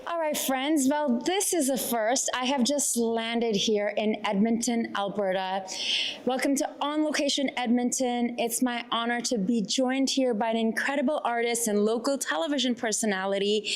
All right, friends. Well, this is a first. I have just landed here in Edmonton, Alberta. Welcome to On Location Edmonton. It's my honor to be joined here by an incredible artist and local television personality.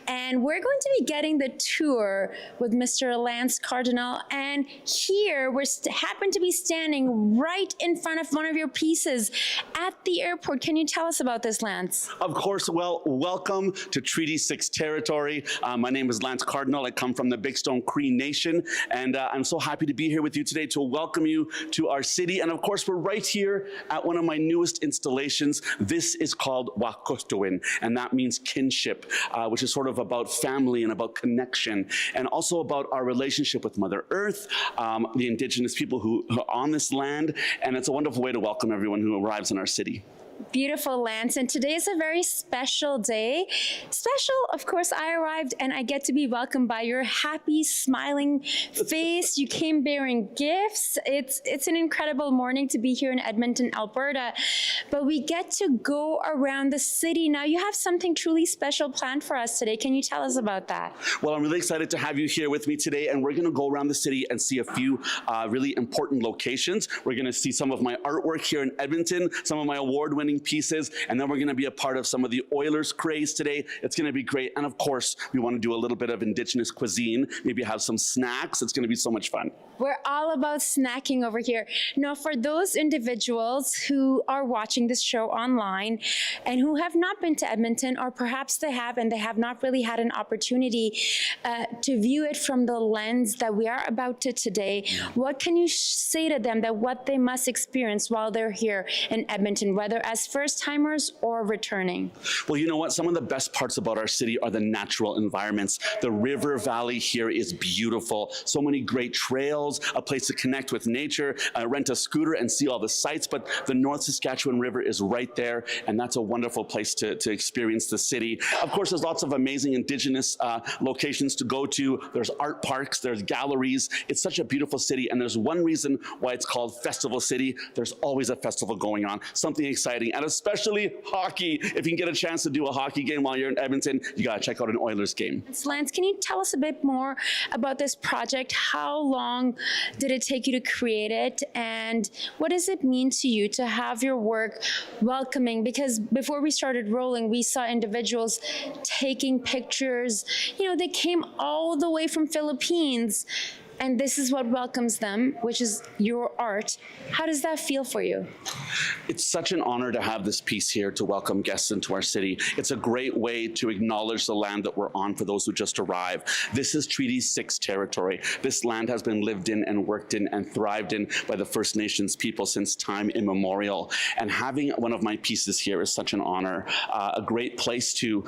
And we're going to be getting the tour with Mr. Lance Cardinal. And here we happen to be standing right in front of one of your pieces at the airport. Can you tell us about this, Lance? Of course. Well, welcome to Treaty 6 territory. My name is Lance Cardinal. I come from the Big Stone Cree Nation, and I'm so happy to be here with you today to welcome you to our city. And of course, we're right here at one of my newest installations. This is called wâhkôhtowin, and that means kinship, which is sort of about family and about connection, and also about our relationship with Mother Earth, the Indigenous people who are on this land. And it's a wonderful way to welcome everyone who arrives in our city. Beautiful, Lance. And today is a very special day. Special, of course, I arrived and I get to be welcomed by your happy, smiling face. You came bearing gifts. It's an incredible morning to be here in Edmonton, Alberta. But we get to go around the city. Now, you have something truly special planned for us today. Can you tell us about that? Well, I'm really excited to have you here with me today, and we're going to go around the city and see a few really important locations. We're going to see some of my artwork here in Edmonton, some of my award-winning pieces, and then we're going to be a part of some of the Oilers craze today. It's going to be great. And of course, we want to do a little bit of Indigenous cuisine, maybe have some snacks. It's going to be so much fun. We're all about snacking over here. Now, for those individuals who are watching this show online and who have not been to Edmonton, or perhaps they have and they have not really had an opportunity to view it from the lens that we are about to today, what can you say to them that what they must experience while they're here in Edmonton, whether as first-timers or returning? Well, you know what? Some of the best parts about our city are the natural environments. The river valley here is beautiful. So many great trails, a place to connect with nature, rent a scooter and see all the sights. But the North Saskatchewan River is right there, and that's a wonderful place to experience the city. Of course, there's lots of amazing Indigenous locations to go to. There's art parks, there's galleries. It's such a beautiful city, and there's one reason why it's called Festival City. There's always a festival going on, something exciting, and especially hockey. If you can get a chance to do a hockey game while you're in Edmonton, you gotta check out an Oilers game. Lance, can you tell us a bit more about this project? How long did it take you to create it, and what does it mean to you to have your work welcoming? Because before we started rolling, we saw individuals taking pictures. You know, they came all the way from Philippines, and this is what welcomes them, which is your art. How does that feel for you? It's such an honor to have this piece here to welcome guests into our city. It's a great way to acknowledge the land that we're on for those who just arrived. This is Treaty 6 territory. This land has been lived in and worked in and thrived in by the First Nations people since time immemorial. And having one of my pieces here is such an honor. A great place to,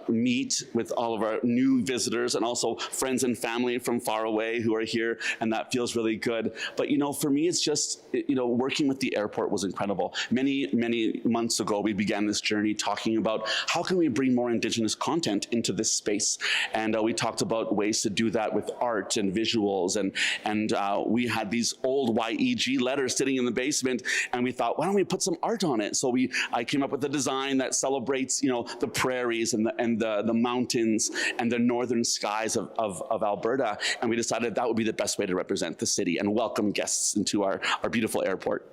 meet with all of our new visitors and also friends and family from far away who are here, and that feels really good. But for me, it's just working with the airport was incredible. Many months ago, we began this journey talking about how can we bring more Indigenous content into this space, and we talked about ways to do that with art and visuals, and we had these old YEG letters sitting in the basement, and we thought, why don't we put some art on it? So I came up with a design that celebrates the prairies and the mountains and the northern skies of Alberta, and we decided that would be the best way to represent the city and welcome guests into our beautiful airport.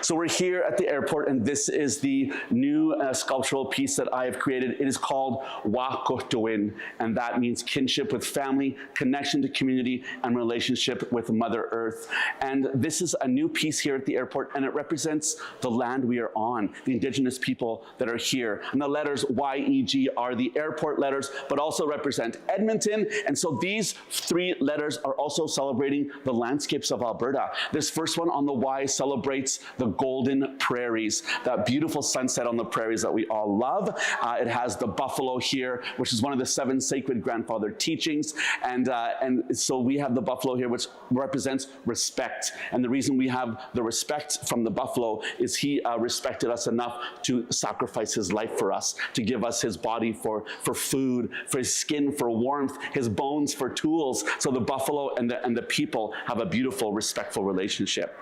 So we're here at the airport, and this is the new sculptural piece that I have created. It is called wâhkôhtowin, and that means kinship with family, connection to community, and relationship with Mother Earth. And this is a new piece here at the airport, and it represents the land we are on, the Indigenous people that are here. And the letters YEG are the airport letters, but also represent Edmonton. And so these three letters are also celebrating the landscapes of Alberta. This first one on the Y celebrates the golden prairies, that beautiful sunset on the prairies that we all love. It has the buffalo here, which is one of the 7 sacred grandfather teachings. And so we have the buffalo here, which represents respect. And the reason we have the respect from the buffalo is he respected us enough to sacrifice his life for us, to give us his body for food, for his skin for warmth, his bones for tools. So the buffalo and the people have a beautiful, respectful relationship.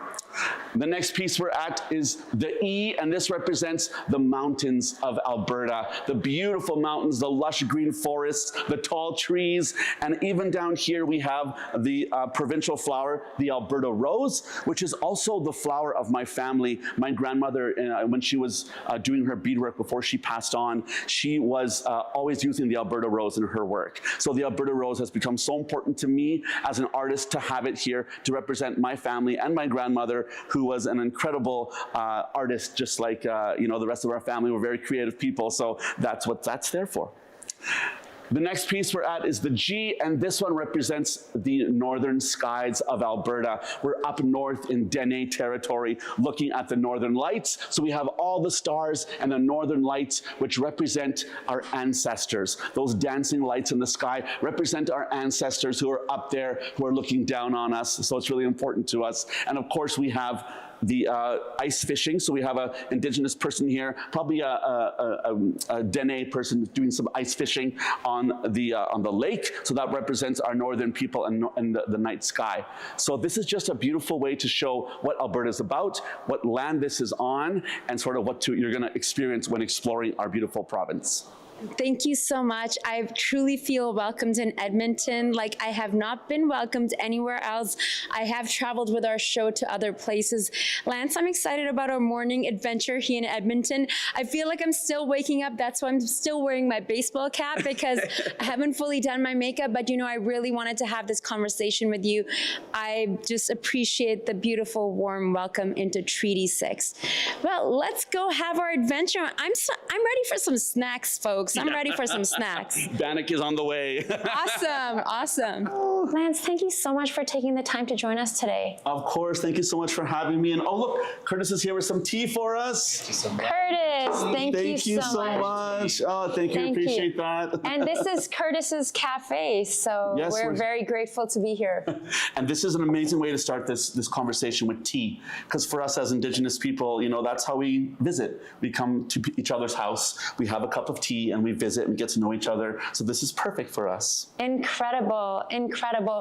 The next piece we're at is the E, and this represents the mountains of Alberta. The beautiful mountains, the lush green forests, the tall trees, and even down here we have the provincial flower, the Alberta rose, which is also the flower of my family. My grandmother, when she was doing her beadwork before she passed on, she was always using the Alberta rose in her work. So the Alberta rose has become so important to me as an artist to have it here to represent my family and my grandmother, who was an incredible artist, just like the rest of our family. We're very creative people, so that's what that's there for. The next piece we're at is the G, and this one represents the northern skies of Alberta. We're up north in Dene territory looking at the northern lights. So we have all the stars and the northern lights, which represent our ancestors. Those dancing lights in the sky represent our ancestors who are up there, who are looking down on us. So it's really important to us. And of course, we have the ice fishing. So we have an Indigenous person here, probably a Dene person doing some ice fishing on the lake. So that represents our northern people and the night sky. So this is just a beautiful way to show what Alberta is about, what land this is on, and sort of what you're going to experience when exploring our beautiful province. Thank you so much. I truly feel welcomed in Edmonton like I have not been welcomed anywhere else. I have traveled with our show to other places. Lance, I'm excited about our morning adventure here in Edmonton. I feel like I'm still waking up. That's why I'm still wearing my baseball cap, because I haven't fully done my makeup, but I really wanted to have this conversation with you. I just appreciate the beautiful, warm welcome into Treaty 6. Well, let's go have our adventure. I'm ready for some snacks, folks. I'm ready for some snacks. Bannock is on the way. Awesome. Lance, thank you so much for taking the time to join us today. Of course, thank you so much for having me. And oh look, Curtis is here with some tea for us. Thank you so much. Curtis, thank you so much. Oh, thank you. Appreciate that. And this is Curtis's Cafe, so yes, we're very grateful to be here. And this is an amazing way to start this conversation with tea, because for us as Indigenous people, that's how we visit. We come to each other's house, we have a cup of tea, and we visit and get to know each other. So this is perfect for us. Incredible.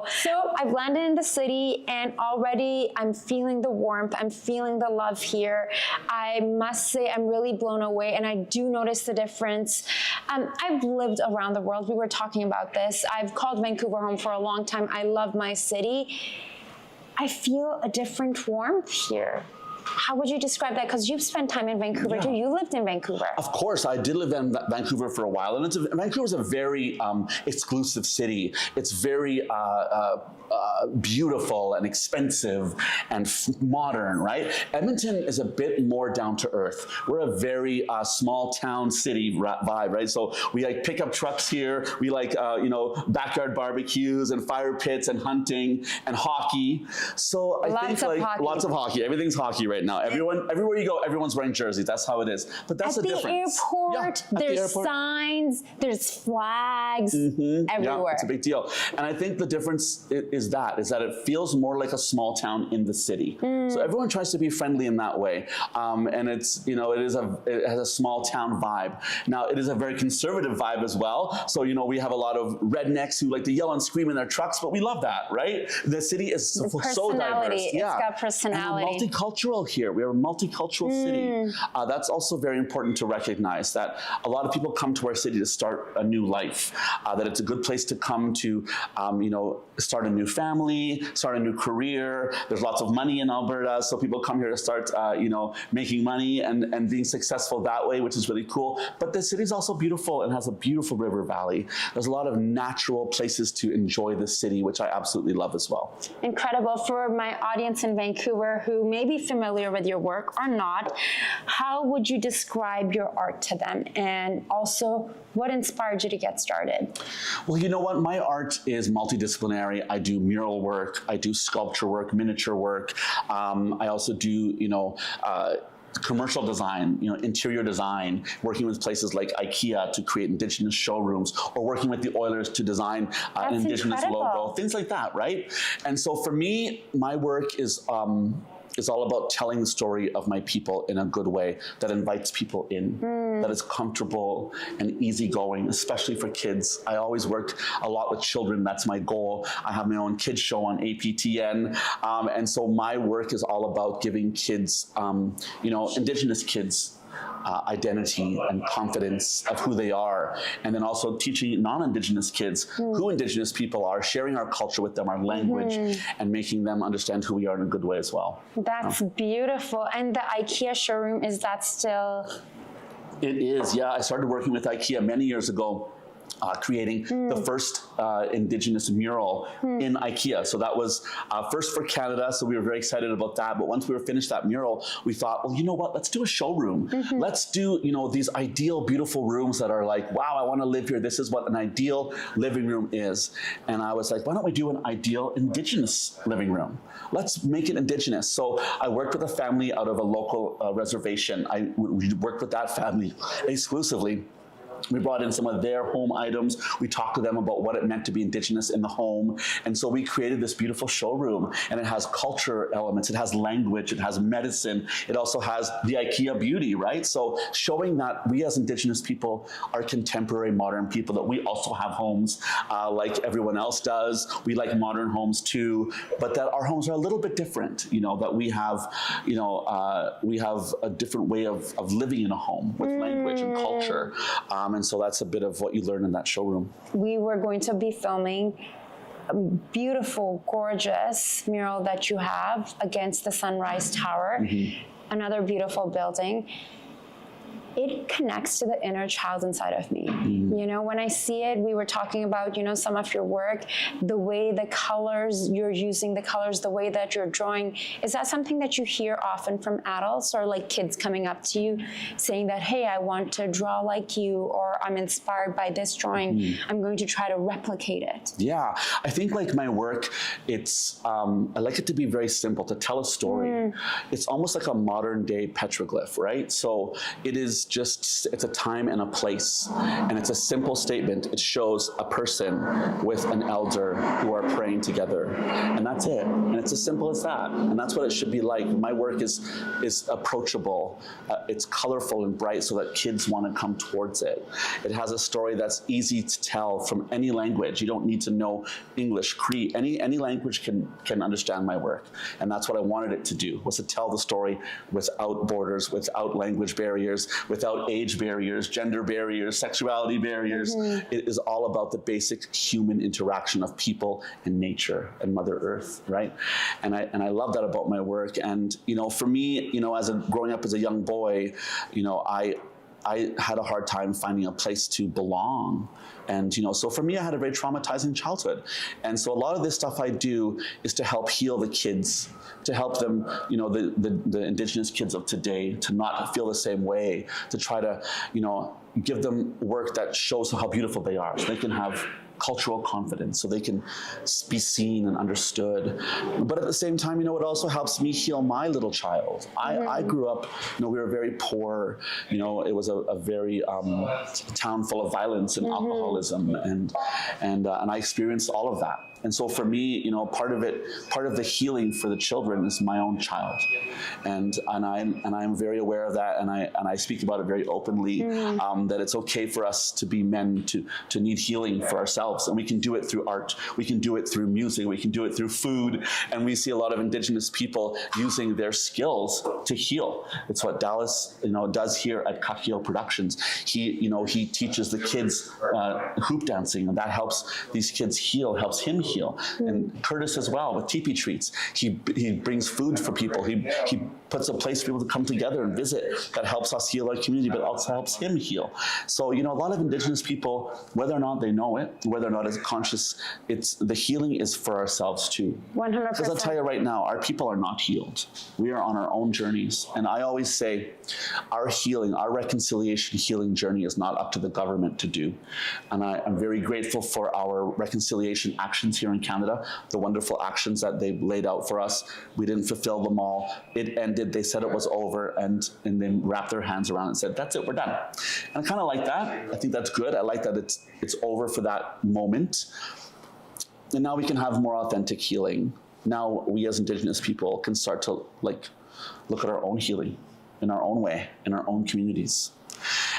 So I've landed in the city, and already I'm feeling the warmth. I'm feeling the love here. I must say I'm really blown away, and I do notice the difference. I've lived around the world. We were talking about this. I've called Vancouver home for a long time. I love my city. I feel a different warmth here. How would you describe that? Because you've spent time in Vancouver too. You lived in Vancouver. Of course, I did live in Vancouver for a while, and Vancouver is a very exclusive city. It's very beautiful and expensive and modern, right? Edmonton is a bit more down to earth. We're a very small town city vibe, right? So we like pick up trucks here. We like backyard barbecues and fire pits and hunting and hockey. So I think lots of hockey. Everything's hockey right now. Everywhere you go, everyone's wearing jerseys. That's how it is. But that's the difference. At the airport, there's signs, there's flags everywhere. Yeah, it's a big deal. And I think the difference is that it feels more like a small town in the city. So everyone tries to be friendly in that way. And it's, it has a small town vibe. Now, it is a very conservative vibe as well. So, we have a lot of rednecks who like to yell and scream in their trucks, but we love that, right? The city is so diverse. It's got personality. And we're multicultural here. We are a multicultural city. That's also very important to recognize, that a lot of people come to our city to start a new life, that it's a good place to come to, start a new family, start a new career. There's lots of money in Alberta, so people come here to start, making money and being successful that way, which is really cool. But the city is also beautiful and has a beautiful river valley. There's a lot of natural places to enjoy the city, which I absolutely love as well. Incredible. For my audience in Vancouver who may be familiar with your work or not, how would you describe your art to them? And also, what inspired you to get started? Well, you know what? My art is multidisciplinary. I do mural work, I do sculpture work, miniature work. I also do, commercial design, interior design, working with places like IKEA to create Indigenous showrooms, or working with the Oilers to design an Indigenous logo, things like that, right? And so for me, my work is is all about telling the story of my people in a good way that invites people in, that is comfortable and easygoing, especially for kids. I always worked a lot with children. That's my goal. I have my own kids show on APTN. And so my work is all about giving kids, Indigenous kids, identity and confidence of who they are, and then also teaching non-Indigenous kids who Indigenous people are, sharing our culture with them, our language, and making them understand who we are in a good way as well. That's beautiful. And the IKEA showroom, is that still? It is, yeah. I started working with IKEA many years ago. Creating the first Indigenous mural in IKEA. So that was first for Canada, so we were very excited about that. But once we were finished that mural, we thought, well, you know what, let's do a showroom. Let's do, these ideal, beautiful rooms that are like, wow, I want to live here. This is what an ideal living room is. And I was like, why don't we do an ideal Indigenous living room? Let's make it Indigenous. So I worked with a family out of a local reservation. We worked with that family exclusively. We brought in some of their home items. We talked to them about what it meant to be Indigenous in the home. And so we created this beautiful showroom, and it has culture elements. It has language. It has medicine. It also has the IKEA beauty, right? So showing that we as Indigenous people are contemporary, modern people, that we also have homes like everyone else does. We like modern homes too, but that our homes are a little bit different, that we have, we have a different way of living in a home with language and culture. And so that's a bit of what you learn in that showroom. We were going to be filming a beautiful, gorgeous mural that you have against the Sunrise Tower, another beautiful building. It connects to the inner child inside of me. When I see it, we were talking about, some of your work, the way the colors, you're using the colors, the way that you're drawing. Is that something that you hear often from adults, or like kids coming up to you saying that, hey, I want to draw like you, or I'm inspired by this drawing, I'm going to try to replicate it? Yeah, I think like my work, it's, I like it to be very simple, to tell a story. It's almost like a modern day petroglyph, right? So it is it's a time and a place, and it's a simple statement. It shows a person with an elder who are praying together, and that's it. And it's as simple as that, and that's what it should be like. My work is approachable, it's colorful and bright so that kids want to come towards it. It has a story that's easy to tell from any language. You don't need to know English, Cree, any language can understand my work, and that's what I wanted it to do, was to tell the story without borders, without language barriers, without age barriers, gender barriers, sexuality barriers. It is all about the basic human interaction of people and nature and Mother Earth, right? And I love that about my work. And for me, growing up as a young boy, I had a hard time finding a place to belong. And, so for me, I had a very traumatizing childhood. And so a lot of this stuff I do is to help heal the kids, to help them, the Indigenous kids of today, to not feel the same way, to try to, give them work that shows how beautiful they are, so they can have cultural confidence, so they can be seen and understood. But at the same time, it also helps me heal my little child. I grew up, we were very poor. It was a very town full of violence and alcoholism, and I experienced all of that. And so for me, part of the healing for the children is my own child, and I'm very aware of that, and I speak about it very openly. That it's okay for us to be men to need healing for ourselves, and we can do it through art, we can do it through music, we can do it through food, and we see a lot of Indigenous people using their skills to heal. It's what Dallas does here at Kakio Productions. He teaches the kids hoop dancing, and that helps these kids heal, helps him heal. And Curtis as well with teepee treats. He brings food for people. He puts a place for people to come together and visit that helps us heal our community, but also helps him heal. So a lot of Indigenous people, whether or not they know it, whether or not it's conscious, the healing is for ourselves too. 100%. Because I'll tell you right now, our people are not healed. We are on our own journeys, and I always say, our healing, our reconciliation healing journey is not up to the government to do. And I'm very grateful for our reconciliation actions here in Canada, the wonderful actions that they laid out for us. We didn't fulfill them all. It ended. They said it was over, and then wrapped their hands around it and said, that's it, we're done. And I kind of like that. I think that's good. I like that it's over for that moment. And now we can have more authentic healing. now we as Indigenous people can start to like look at our own healing in our own way, in our own communities.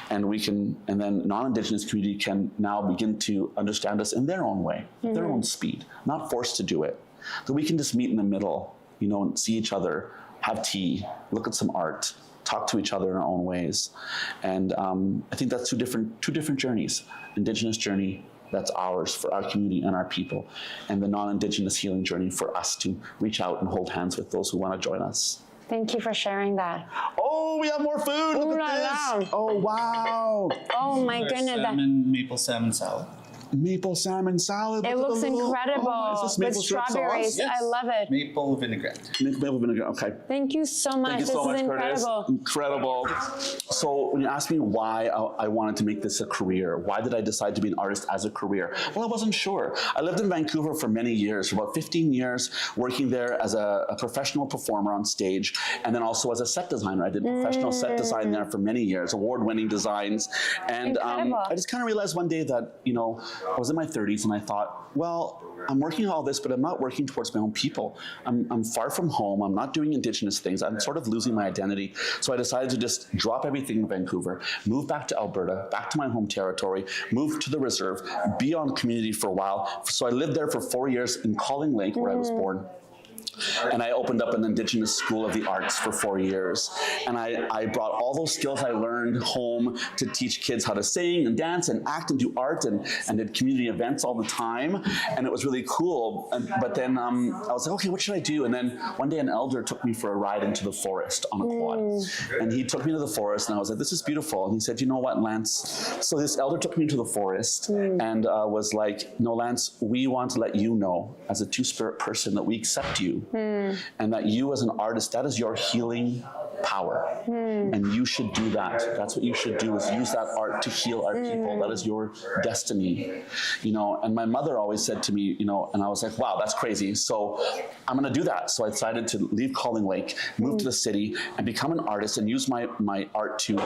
And we can, and then non-Indigenous community can now begin to understand us in their own way, their own speed, not forced to do it. That we can just meet in the middle, you know, and see each other, have tea, look at some art, talk to each other in our own ways. And I think that's two different journeys. Indigenous journey, that's ours for our community and our people, and the non-Indigenous healing journey for us to reach out and hold hands with those who want to join us. Thank you for sharing that. Oh, we have more food. Look at this. Oh, wow. Oh my goodness. Maple salmon salad. Maple salmon salad. It looks incredible is this with strawberries. Yes. I love it. Maple vinaigrette. Maple vinegar, okay. Thank you so much. Thank you so this much, is Curtis. incredible. Incredible. So when you asked me why I wanted to make this a career, why did I decide to be an artist as a career? Well, I wasn't sure. I lived in Vancouver for many years, for about 15 years, working there as a professional performer on stage, and then also as a set designer. I did professional set design there for many years, award-winning designs. And I just kind of realized one day that, you know, I was in my 30s and I thought, well, I'm working on all this, but I'm not working towards my own people. I'm far from home. I'm not doing Indigenous things. I'm sort of losing my identity. So I decided to just drop everything in Vancouver, move back to Alberta, back to my home territory, move to the reserve, be on community for a while. So I lived there for 4 years in Calling Lake, where I was born. And I opened up an Indigenous School of the Arts for 4 years. And I brought all those skills I learned home to teach kids how to sing and dance and act and do art and did community events all the time. And it was really cool. But then I was like, okay, what should I do? And then one day an elder took me for a ride into the forest on a quad. And he took me to the forest and I was like, this is beautiful. And he said, you know what, Lance? So this elder took me into the forest and was like, no, Lance, we want to let you know as a two-spirit person that we accept you. And that you as an artist, that is your healing power. And you should do that. That's what you should do, is use that art to heal our people. That is your destiny. You know, and my mother always said to me, you know, and I was like, wow, that's crazy. So I'm going to do that. So I decided to leave Calling Lake, move to the city and become an artist and use my art to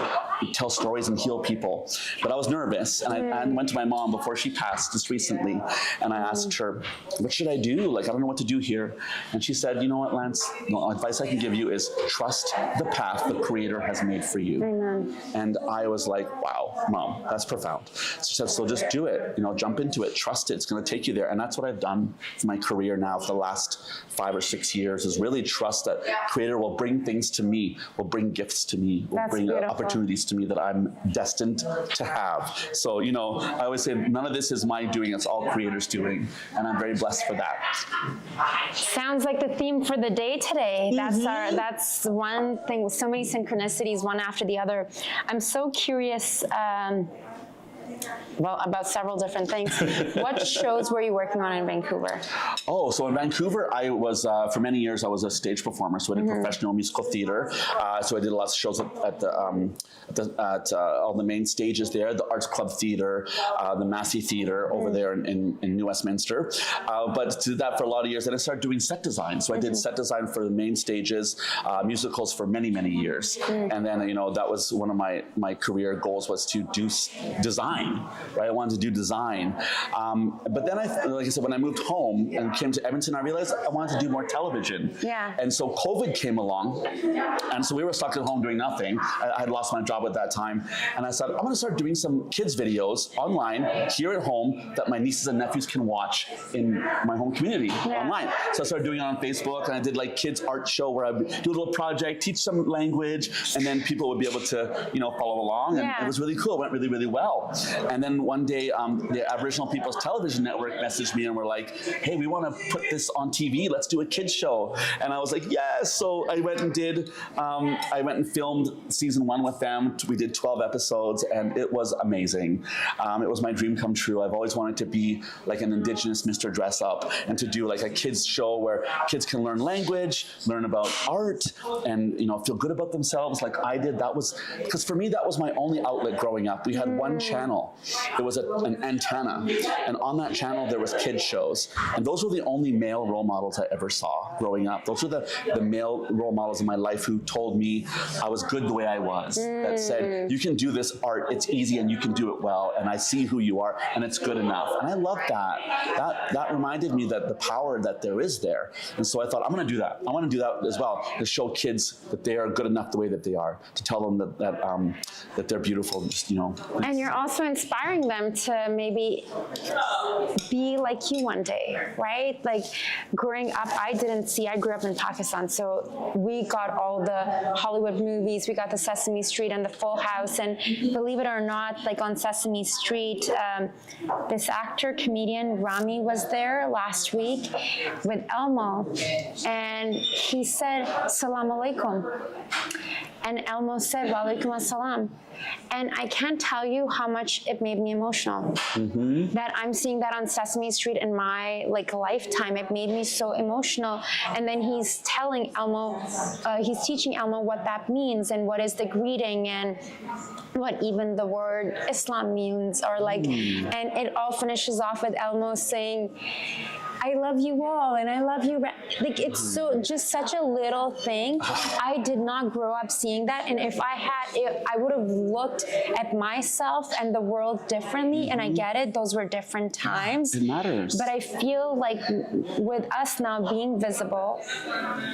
tell stories and heal people. But I was nervous and I went to my mom before she passed just recently. And I asked her, what should I do? Like, I don't know what to do here. And she said, you know what, Lance, the advice I can give you is trust the path the Creator has made for you. Amen. And I was like, wow, Mom, that's profound. She said, so just do it, you know, jump into it, trust it, it's going to take you there. And that's what I've done for my career now for the last 5 or 6 years, is really trust that Creator will bring things to me, will bring gifts to me, will That's bring beautiful. opportunities to me that I'm destined to have. So, you know, I always say none of this is my doing, it's all Creator's doing. And I'm very blessed for that. Sounds like the theme for the day today. That's one thing with so many synchronicities, one after the other. I'm so curious well, about several different things. What shows were you working on in Vancouver? Oh, so in Vancouver, I was, for many years, I was a stage performer. So I did professional musical theater. So I did lots of shows at all the main stages there, the Arts Club Theater, the Massey Theater over there in New Westminster. But did that for a lot of years. And I started doing set design. So I did set design for the main stages, musicals for many, many years. And then, you know, that was one of my career goals, was to do design. Right, I wanted to do design, but then like I said, when I moved home and came to Edmonton, I realized I wanted to do more television. Yeah. And so COVID came along, and so we were stuck at home doing nothing. I had lost my job at that time, and I said, I'm going to start doing some kids videos online here at home that my nieces and nephews can watch in my home community online. So I started doing it on Facebook, and I did like kids art show where I would do a little project, teach some language, and then people would be able to, you know, follow along. And it was really cool. It went really, really well. And then one day, the Aboriginal People's Television Network messaged me and were like, hey, we want to put this on TV. Let's do a kids show. And I was like, yes. So I went and filmed season 1 with them. We did 12 episodes and it was amazing. It was my dream come true. I've always wanted to be like an Indigenous Mr. Dress Up and to do like a kids show where kids can learn language, learn about art, and, you know, feel good about themselves like I did. That was, because for me, that was my only outlet growing up. We had one channel. channel. It was an antenna, and on that channel there was kids shows, and those were the only male role models I ever saw growing up. Those were the male role models in my life who told me I was good the way I was, that said, you can do this art, it's easy and you can do it well, and I see who you are and it's good enough. And I loved that. That reminded me that the power that there is there. And so I thought, I'm gonna do that. I wanna do that as well, to show kids that they are good enough the way that they are, to tell them that they're beautiful, just, you know. And you're also inspiring them to maybe be like you one day, right? Like growing up, I grew up in Pakistan, so we got all the Hollywood movies, we got the Sesame Street and the Full House, and believe it or not, like on Sesame Street, this actor, comedian, Rami was there last week with Elmo, and he said, Salam Alaikum. And Elmo said, Wa alaikum assalam. And I can't tell you how much it made me emotional. That I'm seeing that on Sesame Street in my lifetime. It made me so emotional. And then he's telling Elmo, he's teaching Elmo what that means and what is the greeting and what even the word Islam means, or and it all finishes off with Elmo saying, I love you all, and I love you. Like, it's so just such a little thing. I did not grow up seeing that, and if I had it, I would have looked at myself and the world differently. And I get it; those were different times. It matters. But I feel like with us now being visible,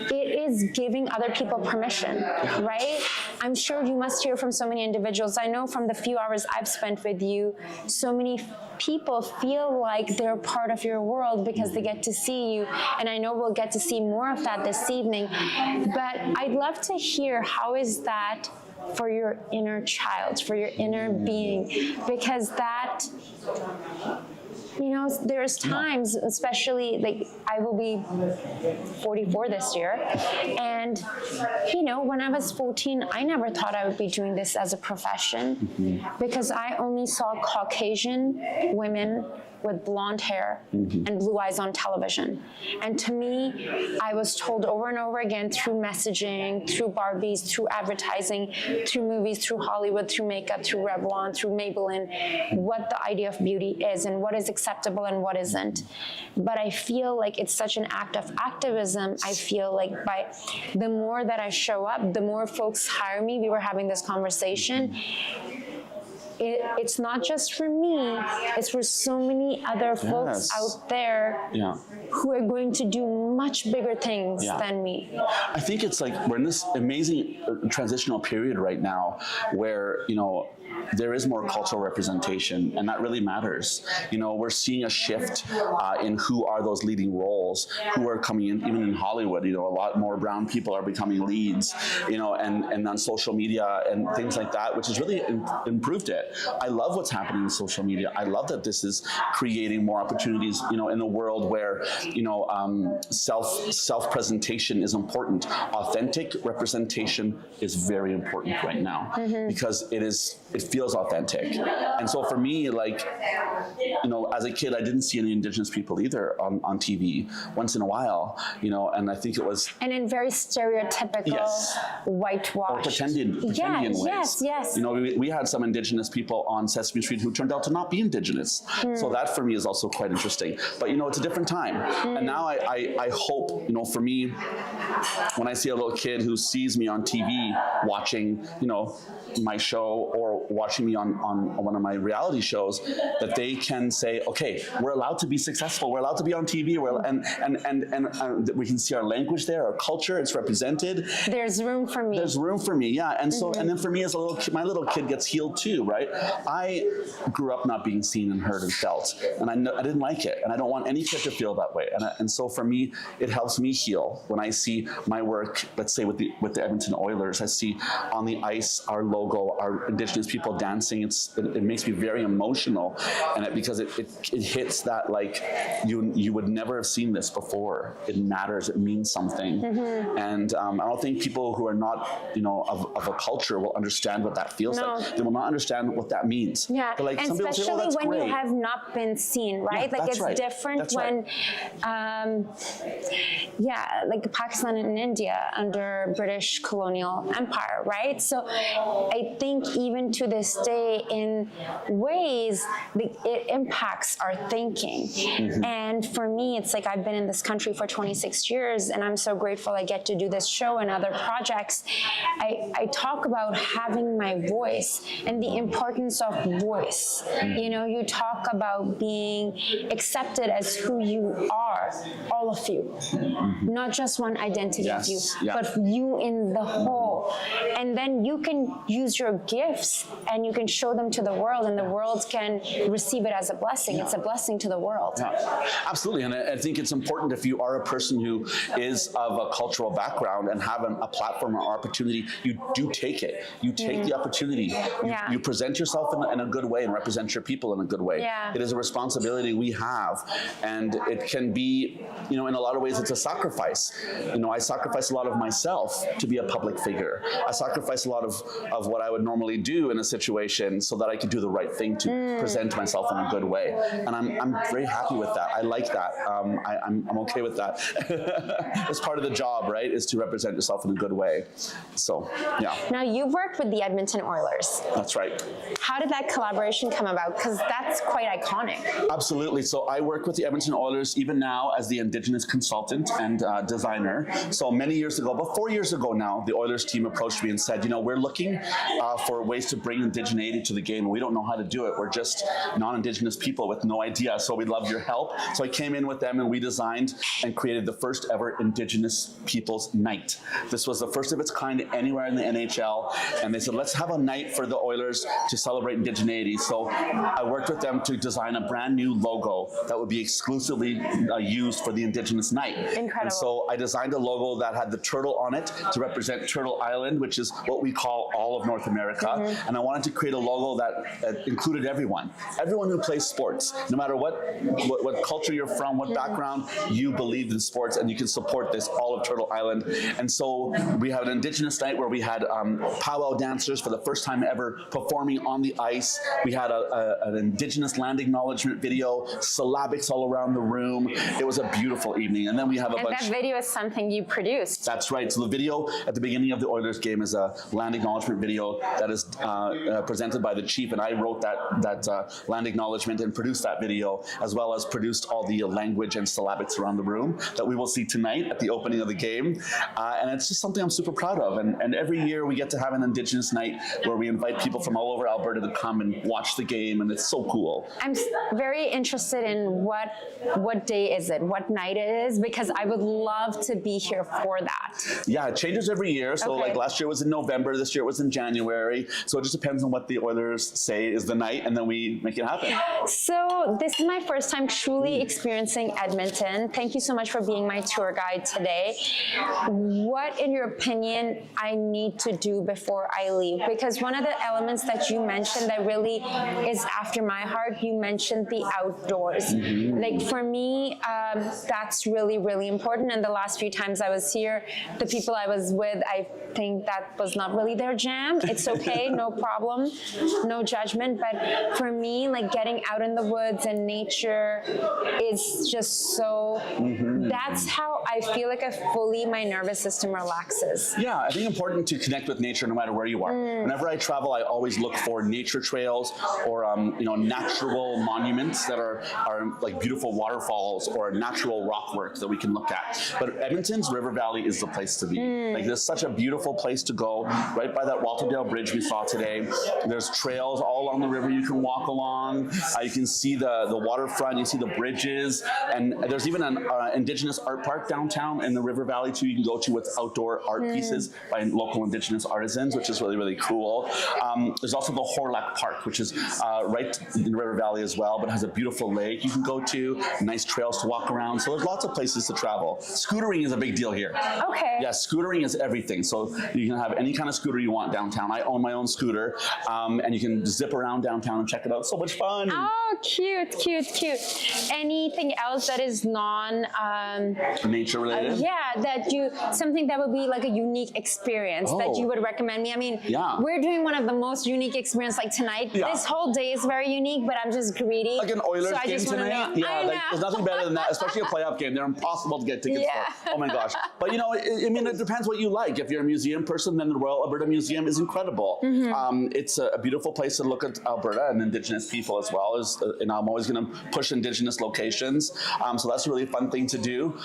it is giving other people permission, right? I'm sure you must hear from so many individuals. I know from the few hours I've spent with you, so many people feel like they're part of your world because they get to see you, and I know we'll get to see more of that this evening. But I'd love to hear, how is that for your inner child, for your inner being? Because that, you know, there's times, especially I will be 44 this year, and you know, when I was 14, I never thought I would be doing this as a profession, because I only saw Caucasian women with blonde hair and blue eyes on television. And to me, I was told over and over again through messaging, through Barbies, through advertising, through movies, through Hollywood, through makeup, through Revlon, through Maybelline, what the idea of beauty is and what is acceptable and what isn't. But I feel like it's such an act of activism. I feel like by the more that I show up, the more folks hire me. We were having this conversation. It's not just for me, it's for so many other folks out there who are going to do much bigger things than me. I think it's like we're in this amazing transitional period right now where, you know, there is more cultural representation, and that really matters. You know, we're seeing a shift in who are those leading roles, who are coming in, even in Hollywood. You know, a lot more brown people are becoming leads, you know, and on social media and things like that, which has really improved it. I love what's happening in social media. I love that this is creating more opportunities, you know, in a world where, you know, self-presentation is important. Authentic representation is very important right now because it feels authentic. And so for me, like, you know, as a kid, I didn't see any Indigenous people either on TV once in a while, you know, and I think it was... And in very stereotypical, whitewashed... Or pretending ways. Yes. You know, we had some Indigenous people on Sesame Street who turned out to not be Indigenous. So that for me is also quite interesting. But, you know, it's a different time. And now I hope, you know, for me, when I see a little kid who sees me on TV watching, you know, my show or watching me on one of my reality shows, that they can say, okay, we're allowed to be successful, we're allowed to be on TV, and we can see our language there, our culture, it's represented. There's room for me. There's room for me, yeah. And so, and then for me as a little kid, my little kid gets healed too, right? I grew up not being seen and heard and felt, and I didn't like it, and I don't want any kid to feel that way. And so for me, it helps me heal when I see my work, let's say with the Edmonton Oilers, I see on the ice our logo, our Indigenous people dancing. It makes me very emotional, and because it hits that, like, you would never have seen this before. It matters. It means something. And I don't think people who are not, you know, of a culture will understand what that feels like. They will not understand what that means. Yeah, but like, and some especially people say, oh, that's when great. you have not been seen, right? Yeah, like it's right. different that's when yeah, like Pakistan and India under British colonial empire, right? So I think even to this day, in ways, it impacts our thinking. And for me, it's like I've been in this country for 26 years, and I'm so grateful I get to do this show and other projects. I talk about having my voice and the importance of voice. You know, you talk about being accepted as who you are, all of you, not just one identity of you, but you in the whole. And then you can use your gifts and you can show them to the world, and the world can receive it as a blessing. It's a blessing to the world. Absolutely, and I think it's important if you are a person who is of a cultural background and have a platform or opportunity, you do take it. You take the opportunity. You present yourself in a good way and represent your people in a good way. It is a responsibility we have, and it can be, you know, in a lot of ways it's a sacrifice. You know, I sacrifice a lot of myself to be a public figure. I sacrifice a lot of what I would normally do in a situation so that I could do the right thing to present myself in a good way. And I'm very happy with that. I like that. I'm okay with that. It's part of the job, right, is to represent yourself in a good way. So, yeah. Now, you've worked with the Edmonton Oilers. That's right. How did that collaboration come about? Because that's quite iconic. Absolutely. So I work with the Edmonton Oilers even now as the Indigenous consultant and designer. So many years ago, about 4 years ago now, the Oilers team approached me and said, you know, we're looking for ways to bring indigeneity to the game. We don't know how to do it. We're just non-Indigenous people with no idea. So we'd love your help. So I came in with them and we designed and created the first ever Indigenous Peoples Night. This was the first of its kind anywhere in the NHL. And they said, let's have a night for the Oilers to celebrate indigeneity. So I worked with them to design a brand new logo that would be exclusively used for the Indigenous Night. Incredible. And so I designed a logo that had the turtle on it to represent Turtle Island, which is what we call all of North America. And I wanted to create a logo that included everyone who plays sports, no matter what culture you're from, what background, you believed in sports, and you can support this all of Turtle Island. And so we had an Indigenous night where we had powwow dancers for the first time ever performing on the ice. We had an Indigenous land acknowledgement video, syllabics all around the room. It was a beautiful evening. And then we have a bunch. And that video is something you produced. That's right. So the video at the beginning of the Oilers game is a land acknowledgement video that is presented by the chief, and I wrote that land acknowledgement and produced that video, as well as produced all the language and syllabics around the room that we will see tonight at the opening of the game. And it's just something I'm super proud of. And every year we get to have an Indigenous night where we invite people from all over Alberta to come and watch the game, and it's so cool. I'm very interested in what day is it, what night it is, because I would love to be here for that. Yeah, it changes every year. So like last year was in November, this year it was in January. So it just depends on what the Oilers say is the night, and then we make it happen. So this is my first time truly experiencing Edmonton. Thank you so much for being my tour guide today. What, in your opinion, I need to do before I leave? Because one of the elements that you mentioned that really is after my heart, you mentioned the outdoors. Like for me, that's really, really important. And the last few times I was here, the people I was with, I think that was not really their jam. It's okay, no problem, no judgment. But for me, like getting out in the woods and nature is just so, that's how I feel like my nervous system relaxes. Yeah, I think it's important to connect with nature no matter where you are. Whenever I travel, I always look for nature trails or natural monuments that are like beautiful waterfalls or natural rock work that we can look at. But Edmonton's River Valley is the place to be. Like there's such a beautiful place to go, right by that Walterdale Bridge we saw today. There's trails all along the river you can walk along. You can see the waterfront, you see the bridges, and there's even an Indigenous art park downtown in the River Valley too. You can go to with outdoor art pieces by local Indigenous artisans, which is really, really cool. There's also the Horlack Park, which is right in the River Valley as well, but has a beautiful lake you can go to, nice trails to walk around. So there's lots of places to travel. Scootering is a big deal here. Okay. Yeah, scootering is everything. So you can have any kind of scooter you want downtown. I own my own scooter, and you can zip around downtown and check it out. It's so much fun. Oh, cute, cute, cute. Anything else that is nature. nature related. Something that would be like a unique experience that you would recommend me. I mean, we're doing one of the most unique experiences like tonight. This whole day is very unique, but I'm just greedy. Like an Oilers so I game just tonight? There's nothing better than that, especially a playoff game. They're impossible to get tickets for. Oh my gosh. But you know, I mean, it depends what you like. If you're a museum person, then the Royal Alberta Museum is incredible. It's a beautiful place to look at Alberta and Indigenous people as well. And I'm always going to push Indigenous locations. So that's a really fun thing to do.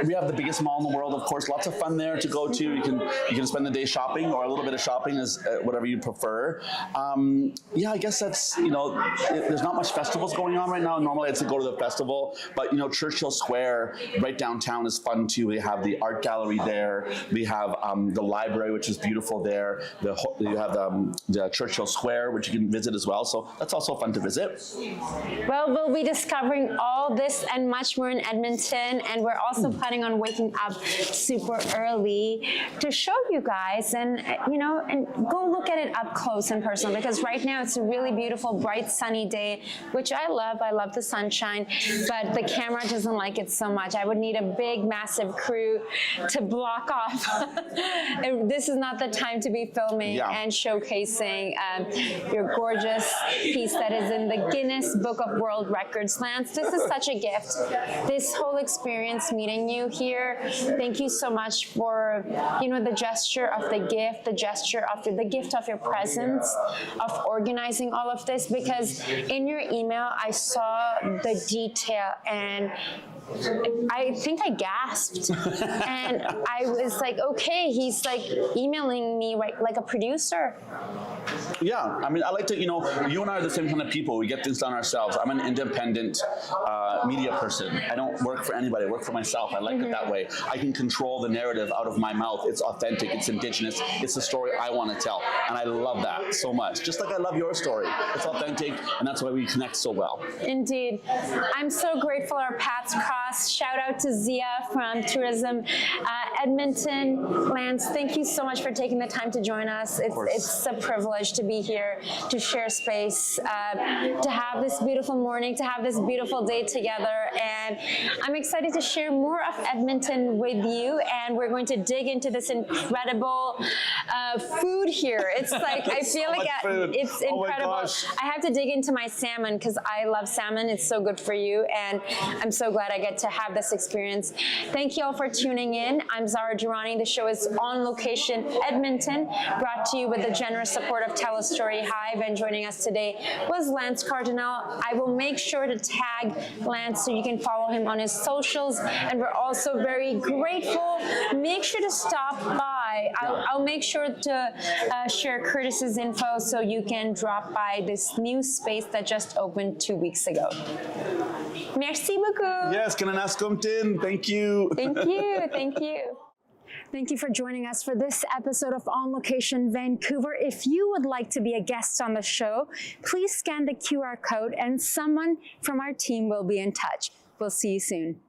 We have the biggest mall in the world, of course. Lots of fun there to go to. You can spend the day shopping, or a little bit of shopping, is whatever you prefer. I guess that's, you know, there's not much festivals going on right now. Normally I'd say go to the festival, but you know, Churchill Square right downtown is fun too. We have the art gallery there. We have the library, which is beautiful there. You have the Churchill Square, which you can visit as well. So that's also fun to visit. Well, we'll be discovering all this and much more in Edmonton, and we're also planning on waking up super early to show you guys, and you know, and go look at it up close and personal, because right now it's a really beautiful, bright, sunny day, which I love. I love the sunshine, but the camera doesn't like it so much. I would need a big, massive crew to block off. This is not the time to be filming and showcasing your gorgeous piece that is in the Guinness Book of World Records. Lance, this is such a gift. This whole experience meeting you here, thank you so much for, you know, the gesture of the gift, the gesture of the gift of your presence, of organizing all of this, because in your email, I saw the detail and I think I gasped. And I was like, okay, he's like emailing me like a producer. Yeah, I mean, I like to, you know, you and I are the same kind of people. We get things done ourselves. I'm an independent media person. I don't work for anybody. I work for myself. I like it that way. I can control the narrative out of my mouth. It's authentic. It's Indigenous. It's the story I want to tell. And I love that so much. Just like I love your story. It's authentic, and that's why we connect so well. Indeed. I'm so grateful our paths crossed. Shout out to Zia from Tourism Edmonton. Lance, thank you so much for taking the time to join us. It's a privilege to be here, to share space, to have this beautiful morning, to have this beautiful day together. And I'm excited to share more of Edmonton with you. And we're going to dig into this incredible food here. It's like, I feel like it's incredible. I have to dig into my salmon because I love salmon. It's so good for you. And I'm so glad I get to have this experience. Thank you all for tuning in. I'm Zara Durrani. The show is On Location Edmonton, brought to you with the generous support of TELUS STORYHIVE. And joining us today was Lance Cardinal. I will make sure to tag Lance so you can follow him on his socials. And we're also very grateful. Make sure to stop by. I'll make sure to share Curtis's info so you can drop by this new space that just opened 2 weeks ago. Merci beaucoup. Yes, Kananaskomtin. Thank you. Thank you. Thank you. Thank you for joining us for this episode of On Location Vancouver. If you would like to be a guest on the show, please scan the QR code and someone from our team will be in touch. We'll see you soon.